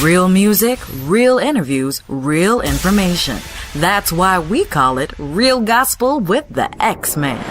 Real music, real interviews, real information. That's why we call it Real Gospel with the X-Man.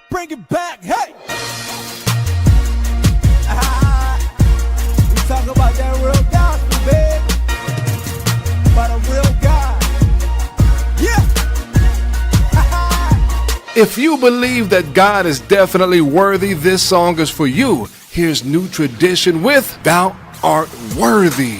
Bring it back, hey! We talk about that real gospel, baby. About a real God. Yeah! If you believe that God is definitely worthy, this song is for you. Here's New Tradition with Thou Art Worthy.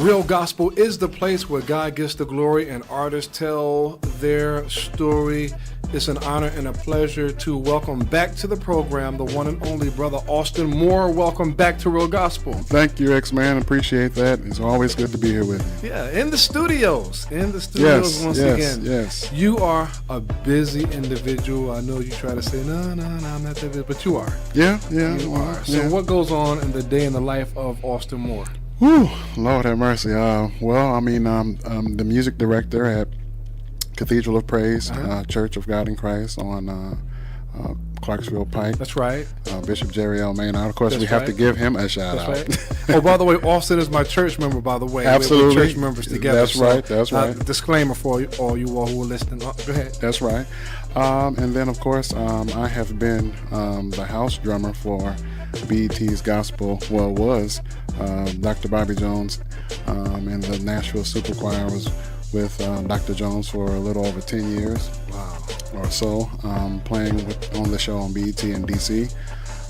Real Gospel is the place where God gets the glory and artists tell their story. It's an honor and a pleasure to welcome back to the program the one and only Brother Austin Moore. Welcome back to Real Gospel. Thank you, X-Man. Appreciate that. It's always good to be here with you. Yeah, in the studios. Once Yes, again. yes. You are a busy individual. I know you try to say, no, I'm not that busy, but you are. Yeah. You are. So yeah. what goes on in the day in the life of Austin Moore? Whew, Lord have mercy. Well, I mean, I'm the music director at Cathedral of Praise, Church of God in Christ on Clarksville Pike. That's right. Bishop Jerry L. Maynard. Of course, That's we have right. to give him a shout That's out. right. Oh, by the way, Austin is my church member, by the way. Absolutely. We're church members together. That's right. That's right. Disclaimer for all you all who are listening. Go ahead. That's right. And then, of course, I have been the house drummer for BET's Gospel, was Dr. Bobby Jones, and the Nashville Super Choir was with Dr. Jones for a little over 10 years or so, playing on the show on BET in DC.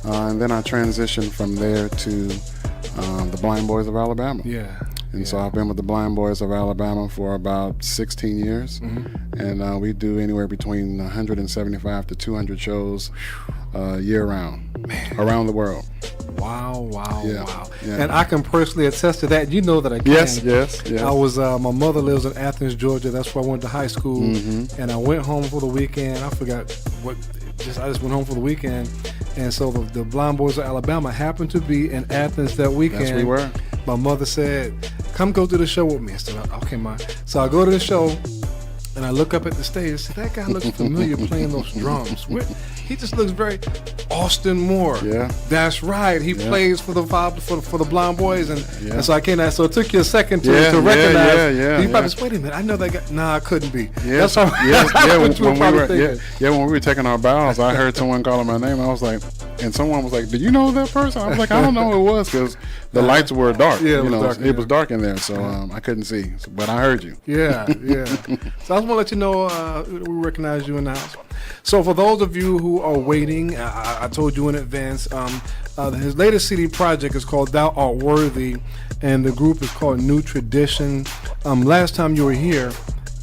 And then I transitioned from there to the Blind Boys of Alabama. Yeah. And so I've been with the Blind Boys of Alabama for about 16 years. Mm-hmm. And we do anywhere between 175 to 200 shows year round, around the world. Wow. Yeah. And I can personally attest to that. You know that I can. Yes. I was, my mother lives in Athens, Georgia. That's where I went to high school. Mm-hmm. And I went home for the weekend. I forgot I just went home for the weekend. And so the Blind Boys of Alabama happened to be in Athens that weekend. Yes, we were. My mother said, come go to the show with me. I said, okay, Ma. So I go to the show, and I look up at the stage. I said, that guy looks familiar playing those drums. He just looks very Austin Moore. Yeah. That's right. He plays for the Blind Boys. And so I came out. So it took you a second to recognize. You probably said, wait a minute, I know that guy. Nah, I couldn't be. Yes. That's When we were taking our bows, I heard someone calling my name. I was like, and someone was like, "Did you know that person?" I was like, "I don't know who it was," because the lights were dark. Yeah, it was dark in there, so I couldn't see. But I heard you. Yeah. So I just want to let you know we recognize you in the house. So for those of you who are waiting, I told you in advance, his latest CD project is called Thou Art Worthy, and the group is called New Tradition. Last time you were here,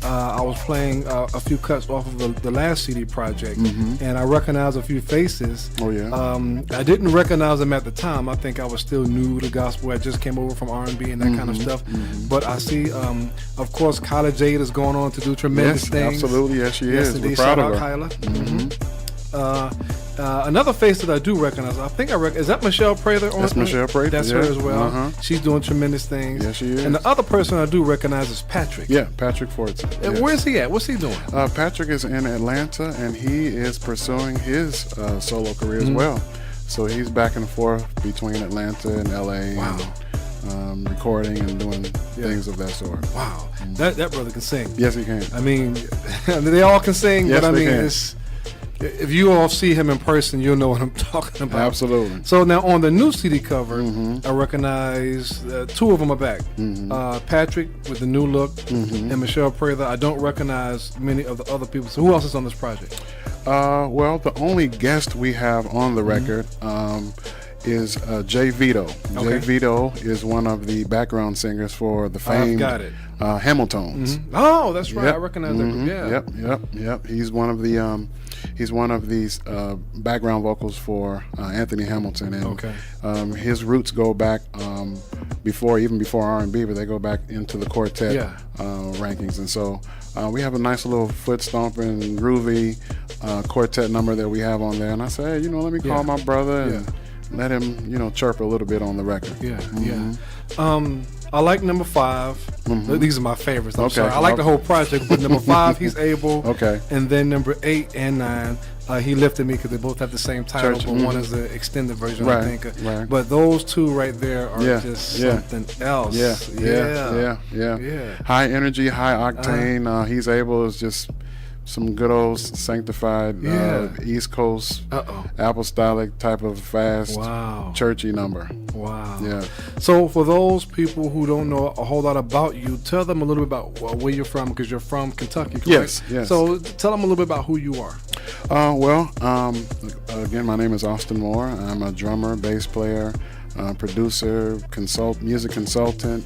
I was playing a few cuts off of the last CD project, and I recognized a few faces. Oh, yeah. I didn't recognize them at the time. I think I was still new to gospel. I just came over from R&B and that kind of stuff. But I see, of course, Kyla Jade is going on to do tremendous things. Absolutely. Yes, she is. Indeed. We're proud Shout of out her. Kyla. Another face that I do recognize, is that Michelle Prather? That's Michelle Prather. That's her as well. She's doing tremendous things. Yes, she is. And the other person I do recognize is Patrick. Yeah, Patrick Fortson. Yes. Where's he at? What's he doing? Patrick is in Atlanta, and he is pursuing his solo career as well. So he's back and forth between Atlanta and LA. Wow. And, recording and doing things of that sort. Wow. That brother can sing. Yes, he can. I mean, they all can sing, Yes, but I they mean, can. if you all see him in person, you'll know what I'm talking about. Absolutely. So now on the new CD cover, I recognize two of them are back. Patrick with the new look and Michelle Prather. I don't recognize many of the other people. So who else is on this project? Well, the only guest we have on the record is Jay Vito. Okay. Jay Vito is one of the background singers for the famed Hamiltones. Oh, that's right. Yep. I recognize that group. Yeah. Yep. He's one of the these background vocals for Anthony Hamilton, and his roots go back before R&B, but they go back into the quartet rankings, and so we have a nice little foot stomping groovy quartet number that we have on there. And I say, hey, let me call my brother and let him, chirp a little bit on the record. I like number 5. These are my favorites. I'm Okay. sorry. I like the whole project, but number 5, He's Able. Okay. And then number 8 and 9, He Lifted Me, because they both have the same title, Church, but one is the extended version, Right, I think. right. But those two right there are just something else. Yeah. High energy, high octane. He's Able is just some good old sanctified East Coast apostolic type of fast churchy number. Wow. Yeah. So for those people who don't know a whole lot about you, tell them a little bit about where you're from, because you're from Kentucky, correct? Yes. So tell them a little bit about who you are. Again, my name is Austin Moore. I'm a drummer, bass player, producer, music consultant.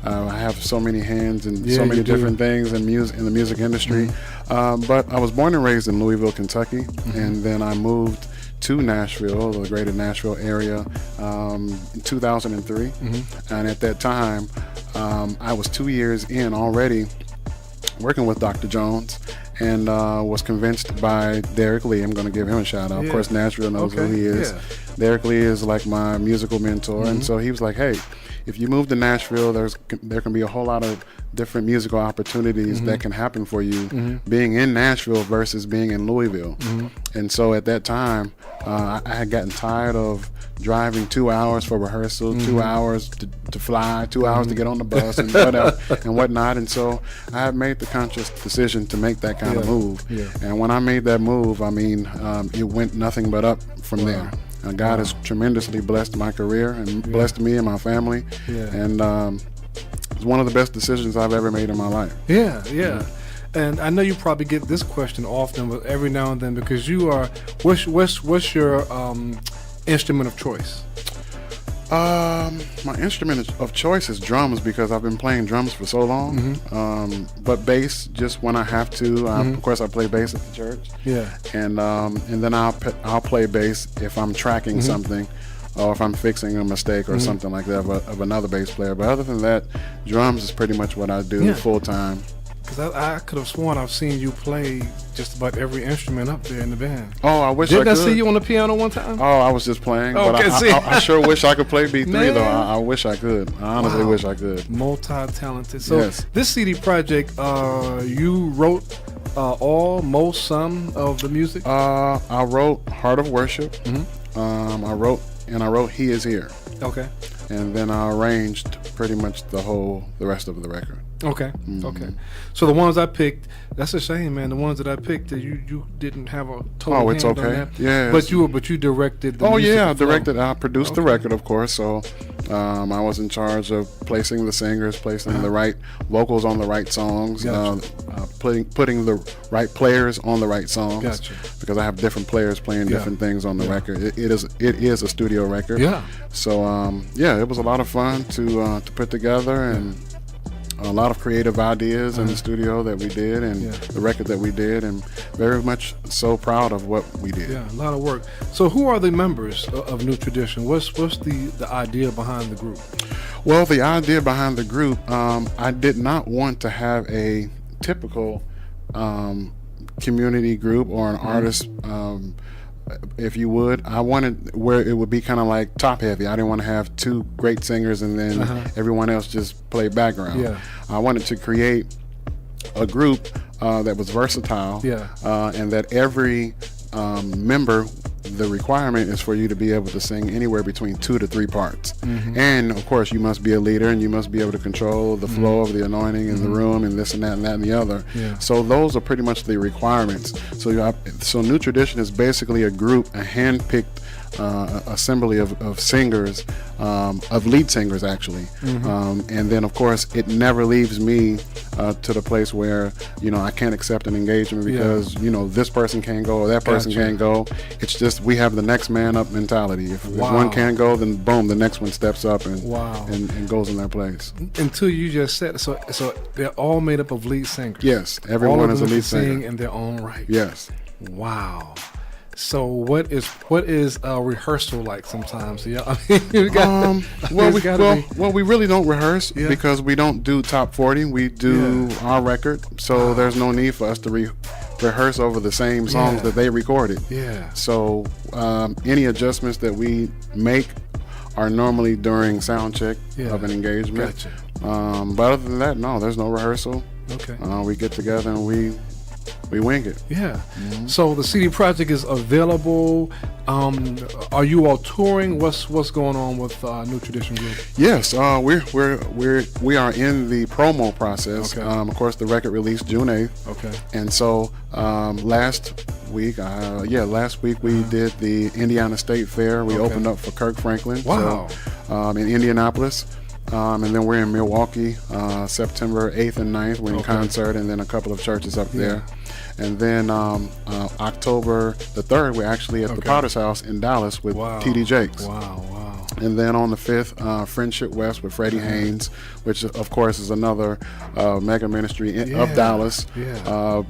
I have so many hands in so many different things in the music industry. But I was born and raised in Louisville, Kentucky, and then I moved to Nashville, the greater Nashville area, in 2003. And at that time, I was 2 years in already working with Dr. Jones, and was convinced by Derek Lee. I'm going to give him a shout out. Of course, Nashville knows who he is. Derek Lee is like my musical mentor, and so he was like, hey, if you move to Nashville, there can be a whole lot of different musical opportunities that can happen for you being in Nashville versus being in Louisville. And so at that time, I had gotten tired of driving 2 hours for rehearsal, 2 hours to fly, 2 hours to get on the bus and whatever and whatnot. And so I had made the conscious decision to make that kind of move. And when I made that move, I mean, it went nothing but up from there. And God has tremendously blessed my career and blessed me and my family. And it's one of the best decisions I've ever made in my life. And I know you probably get this question often, but every now and then, because you are, what's your instrument of choice? My instrument of choice is drums, because I've been playing drums for so long. But bass, just when I have to. Of course, I play bass at the church. And then I'll play bass if I'm tracking something, or if I'm fixing a mistake or something like that of another bass player. But other than that, drums is pretty much what I do full time. Because I could have sworn I've seen you play just about every instrument up there in the band. Oh, I wish I could. Didn't I see you on the piano one time? Oh, I was just playing. But I sure wish I could play B3, though. I wish I could. I honestly wish I could. Multi-talented. So this CD project, you wrote some of the music? I wrote Heart of Worship. I wrote He Is Here. Okay. And then I arranged pretty much the rest of the record. Okay. Okay. So the ones I picked, that's a shame, man. The ones that I picked, you didn't have a total hand on that. Yeah. But you directed the music. I directed. I produced the record, of course. So I was in charge of placing the singers, placing the right vocals on the right songs, putting the right players on the right songs. Because I have different players playing different things on the record. It is a studio record. So it was a lot of fun to put together, and a lot of creative ideas in the studio that we did, and the record that we did, and very much so proud of what we did. Yeah, a lot of work. So who are the members of New Tradition? What's the idea behind the group? Well, the idea behind the group, I did not want to have a typical community group or an artist, if you would. I wanted where it would be kind of like top heavy. I didn't want to have two great singers and then everyone else just play background. I wanted to create a group that was versatile, and that every member, the requirement is for you to be able to sing anywhere between 2 to 3 parts. And of course you must be a leader, and you must be able to control the flow of the anointing in the room, and this and that and that and the other. So those are pretty much the requirements. So New Tradition is basically a group, a hand-picked assembly of singers, of lead singers actually. And then of course it never leaves me to the place where I can't accept an engagement because this person can't go or that person can't go. It's just we have the next man up mentality. If one can't go, then boom, the next one steps up and goes in their place. Until you just said so they're all made up of lead singers. Yes, everyone is a lead singer. Sing in their own right. Yes. Wow. So what is a rehearsal like sometimes? We really don't rehearse because we don't do top 40. We do our record, so there's no need for us to rehearse over the same songs that they recorded. So any adjustments that we make are normally during sound check of an engagement. But other than that, no, there's no rehearsal. Okay. We get together and we wing it. So the CD project is available. Are you all touring? What's going on with New Tradition Group? Yes, we are in the promo process. Of course, the record released June 8th. And so last week we did the Indiana State Fair. We opened up for Kirk Franklin. In Indianapolis. And then we're in Milwaukee, September 8th and 9th. We're in concert, and then a couple of churches up there. And then October the 3rd, we're actually at the Potter's House in Dallas with T.D. Jakes. Wow. And then on the 5th, Friendship West with Freddie Haynes, which of course is another mega ministry of Dallas.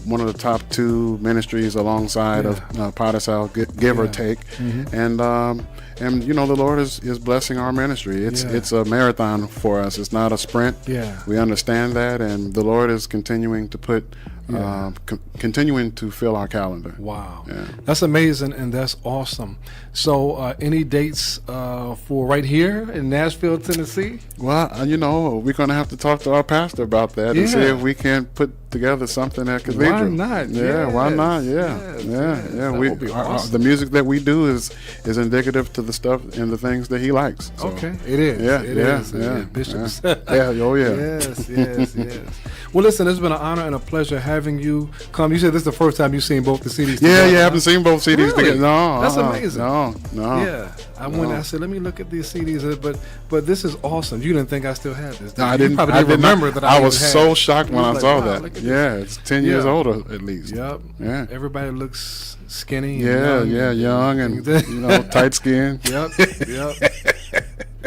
One of the top 2 ministries alongside of Potter's House, give or take. And you know, the Lord is blessing our ministry. It's a marathon for us. It's not a sprint. We understand that, and the Lord is continuing to put continuing to fill our calendar. Wow. That's amazing, and that's awesome. So any dates for right here in Nashville, Tennessee? Well, you know, we're going to have to talk to our pastor about that and see if we can put together something at Cathedral. Why not? Why not? That would be awesome. The music that we do is indicative to the stuff and the things that he likes. So. It is. Bishop. Yes. Well, listen, it's been an honor and a pleasure having you come. You said this is the first time you've seen both the CDs together. I haven't seen both CDs together. No. That's amazing. No. Yeah. I said, let me look at these CDs, but this is awesome. You didn't think I still had this. No, I didn't. Probably didn't remember that I was so shocked when I saw that. That. It's 10 years older at least. Yep. Yeah. Everybody looks skinny. And young and tight skin. Yep.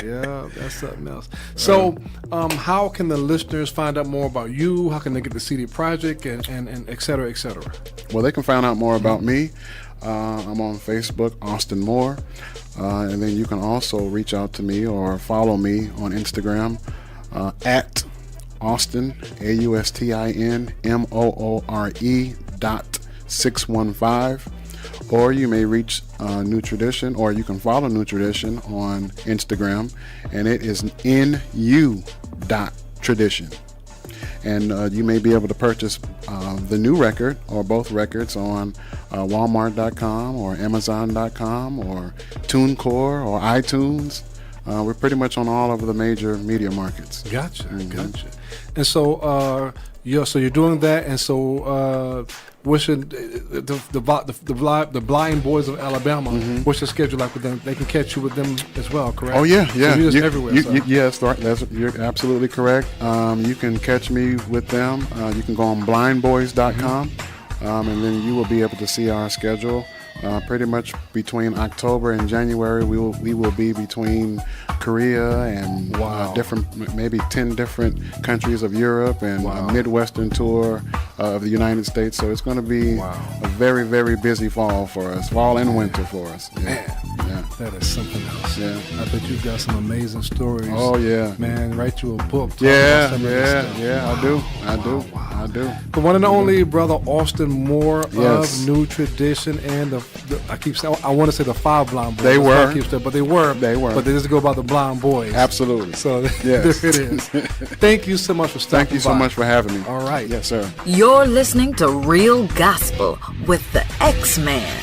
Yeah, that's something else. So, how can the listeners find out more about you? How can they get the CD project and et cetera, et cetera? Well, they can find out more about me. I'm on Facebook, Austin Moore. And then you can also reach out to me or follow me on Instagram at Austin, AUSTIN MOORE.615. Or you may reach New Tradition, or you can follow New Tradition on Instagram, and it is NU.Tradition. And you may be able to purchase the new record or both records on Walmart.com or Amazon.com or TuneCore or iTunes. We're pretty much on all of the major media markets. Gotcha. And so you're doing that, and so what's the Blind Boys of Alabama? What's your schedule like with them? They can catch you with them as well, correct? Oh yeah. So you're just everywhere. Yes, you're absolutely correct. You can catch me with them. You can go on blindboys.com, and then you will be able to see our schedule. Pretty much between October and January, we will be between Korea and maybe 10 different countries of Europe and a Midwestern tour of the United States. So it's going to be a very, very busy fall for us, fall and winter for us. Man, that is something else. Yeah, I bet you've got some amazing stories. Oh yeah, man, write you a book. I do. The one and only brother Austin Moore of New Tradition and I want to say the Five Blind Boys. They were. But they were. But they just go by the Blind Boys. Absolutely. So there it is. Thank you so much for stopping by. Thank you so much for having me. All right. Yes, sir. You're listening to Real Gospel with the X-Man.